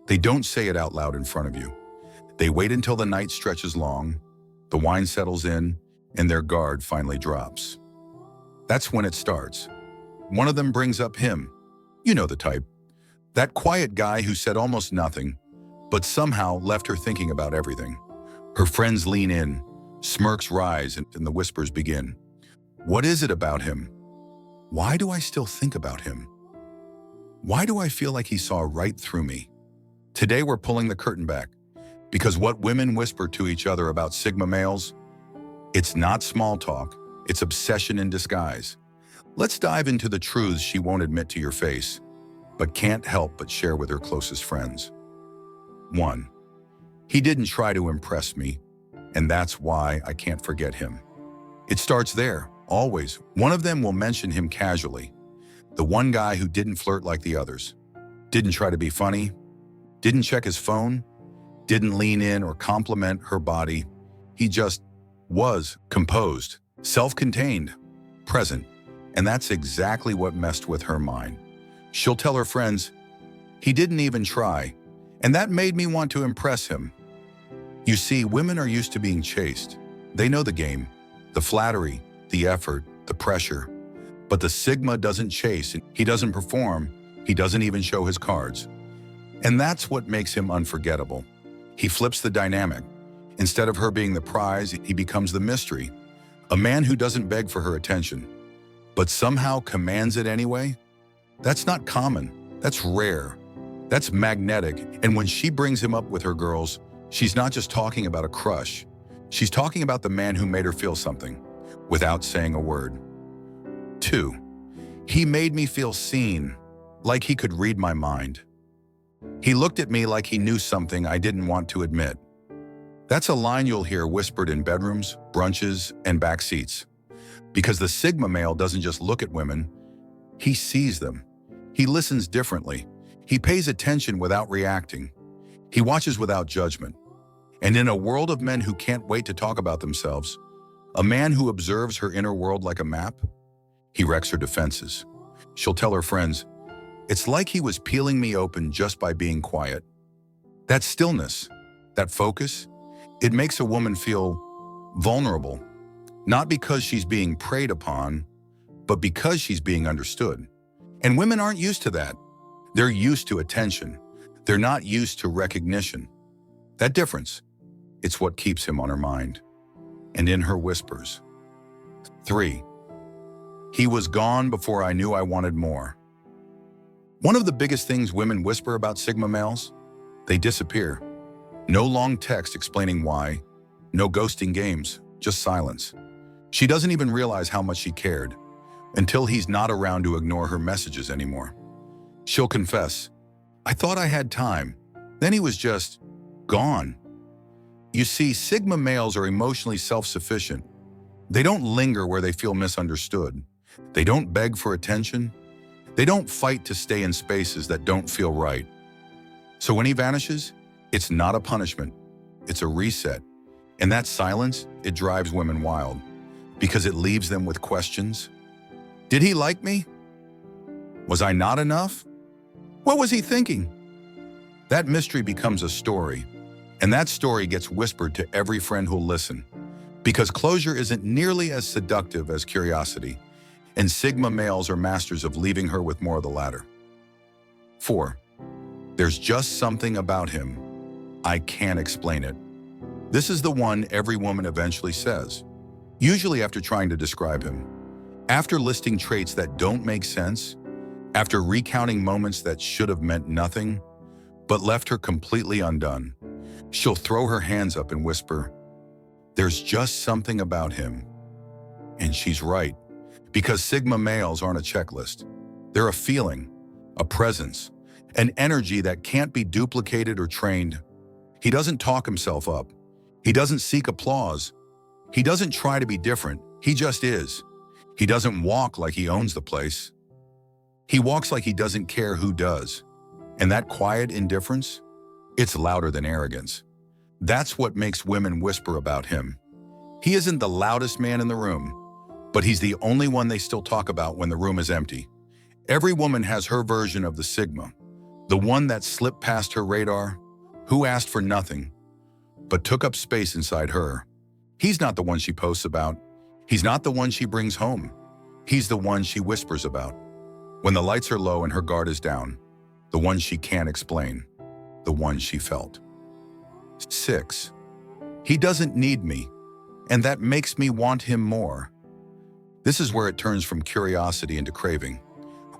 They don't say it out loud in front of you. They wait until the night stretches long, the wine settles in, and their guard finally drops. That's when it starts. One of them brings up him. You know the type. That quiet guy who said almost nothing, but somehow left her thinking about everything. Her friends lean in, smirks rise, and the whispers begin. What is it about him? Why do I still think about him? Why do I feel like he saw right through me? Today we're pulling the curtain back, because what women whisper to each other about Sigma males, it's not small talk, it's obsession in disguise. Let's dive into the truths she won't admit to your face, but can't help but share with her closest friends. 1. He didn't try to impress me, and that's why I can't forget him. It starts there, always. One of them will mention him casually. The one guy who didn't flirt like the others, didn't try to be funny, didn't check his phone, didn't lean in or compliment her body. He just was composed, self-contained, present. And that's exactly what messed with her mind. She'll tell her friends, he didn't even try, and that made me want to impress him. You see, women are used to being chased. They know the game, the flattery, the effort, the pressure. But the Sigma doesn't chase, he doesn't perform, he doesn't even show his cards. And that's what makes him unforgettable. He flips the dynamic. Instead of her being the prize, he becomes the mystery. A man who doesn't beg for her attention, but somehow commands it anyway? That's not common. That's rare. That's magnetic. And when she brings him up with her girls, she's not just talking about a crush. She's talking about the man who made her feel something without saying a word. 2. He made me feel seen, like he could read my mind. He looked at me like he knew something I didn't want to admit. That's a line you'll hear whispered in bedrooms, brunches, and back seats. Because the Sigma male doesn't just look at women, he sees them. He listens differently. He pays attention without reacting. He watches without judgment. And in a world of men who can't wait to talk about themselves, a man who observes her inner world like a map, he wrecks her defenses. She'll tell her friends, it's like he was peeling me open just by being quiet. That stillness, that focus, it makes a woman feel vulnerable, not because she's being preyed upon, but because she's being understood. And women aren't used to that. They're used to attention. They're not used to recognition. That difference, it's what keeps him on her mind and in her whispers. 3. He was gone before I knew I wanted more. One of the biggest things women whisper about Sigma males, they disappear. No long text explaining why, no ghosting games, just silence. She doesn't even realize how much she cared until he's not around to ignore her messages anymore. She'll confess, I thought I had time, then he was just gone. You see, Sigma males are emotionally self-sufficient. They don't linger where they feel misunderstood. They don't beg for attention. They don't fight to stay in spaces that don't feel right. So when he vanishes, it's not a punishment, it's a reset. And that silence, it drives women wild because it leaves them with questions. Did he like me? Was I not enough? What was he thinking? That mystery becomes a story, and that story gets whispered to every friend who'll listen, because closure isn't nearly as seductive as curiosity, and Sigma males are masters of leaving her with more of the latter. 4. There's just something about him. I can't explain it. This is the one every woman eventually says, usually after trying to describe him. After listing traits that don't make sense, after recounting moments that should have meant nothing, but left her completely undone, she'll throw her hands up and whisper, there's just something about him. And she's right, because Sigma males aren't a checklist. They're a feeling, a presence, an energy that can't be duplicated or trained. He doesn't talk himself up. He doesn't seek applause. He doesn't try to be different. He just is. He doesn't walk like he owns the place. He walks like he doesn't care who does. And that quiet indifference, it's louder than arrogance. That's what makes women whisper about him. He isn't the loudest man in the room, but he's the only one they still talk about when the room is empty. Every woman has her version of the Sigma, The one that slipped past her radar, who asked for nothing, but took up space inside her. He's not the one she posts about. He's not the one she brings home. He's the one she whispers about. When the lights are low and her guard is down, the one she can't explain, the one she felt. 6. He doesn't need me, and that makes me want him more. This is where it turns from curiosity into craving.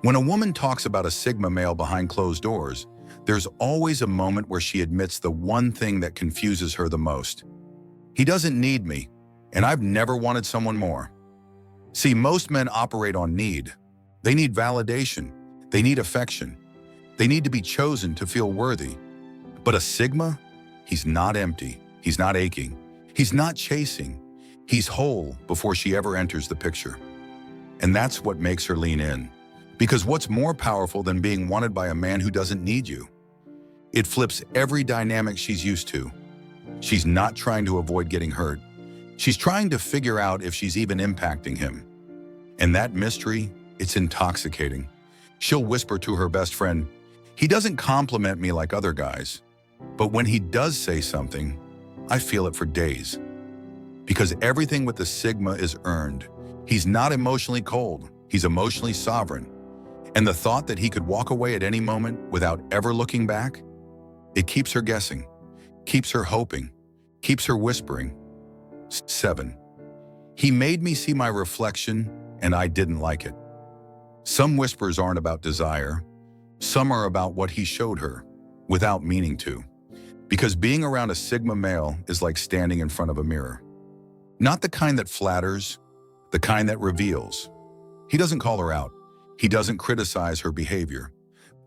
When a woman talks about a Sigma male behind closed doors, there's always a moment where she admits the one thing that confuses her the most. He doesn't need me, and I've never wanted someone more. See, most men operate on need. They need validation. They need affection. They need to be chosen to feel worthy. But a Sigma, he's not empty. He's not aching. He's not chasing. He's whole before she ever enters the picture. And that's what makes her lean in. Because what's more powerful than being wanted by a man who doesn't need you? It flips every dynamic she's used to. She's not trying to avoid getting hurt. She's trying to figure out if she's even impacting him. And that mystery, it's intoxicating. She'll whisper to her best friend, "He doesn't compliment me like other guys." But when he does say something, I feel it for days. Because everything with the Sigma is earned. He's not emotionally cold. He's emotionally sovereign. And the thought that he could walk away at any moment without ever looking back, it keeps her guessing, keeps her hoping, keeps her whispering. 7. He made me see my reflection, and I didn't like it. Some whispers aren't about desire. Some are about what he showed her, without meaning to. Because being around a Sigma male is like standing in front of a mirror. Not the kind that flatters, the kind that reveals. He doesn't call her out. He doesn't criticize her behavior.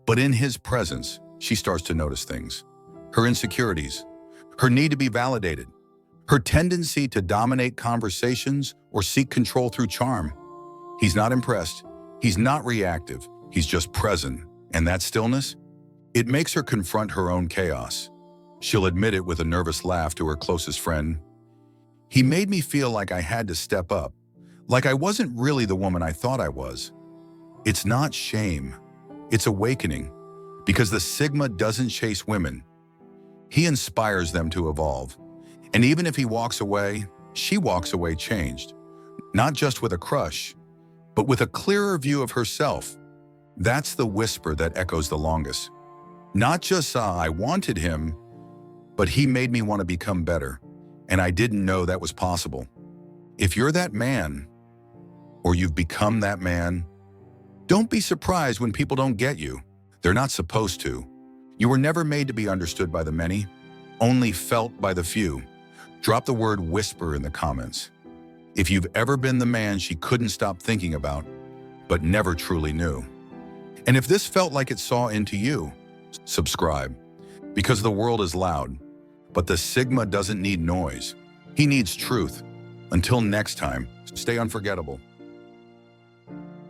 But in his presence, she starts to notice things. Her insecurities, her need to be validated, her tendency to dominate conversations or seek control through charm. He's not impressed. He's not reactive. He's just present. And that stillness, it makes her confront her own chaos. She'll admit it with a nervous laugh to her closest friend. He made me feel like I had to step up, like I wasn't really the woman I thought I was. It's not shame, it's awakening, because the Sigma doesn't chase women. He inspires them to evolve. And even if he walks away, she walks away changed. Not just with a crush, but with a clearer view of herself. That's the whisper that echoes the longest. Not just I wanted him, but he made me want to become better. And I didn't know that was possible. If you're that man, or you've become that man, don't be surprised when people don't get you. They're not supposed to. You were never made to be understood by the many, only felt by the few. Drop the word whisper in the comments. If you've ever been the man she couldn't stop thinking about, but never truly knew. And if this felt like it saw into you, subscribe. Because the world is loud, but the Sigma doesn't need noise. He needs truth. Until next time, stay unforgettable.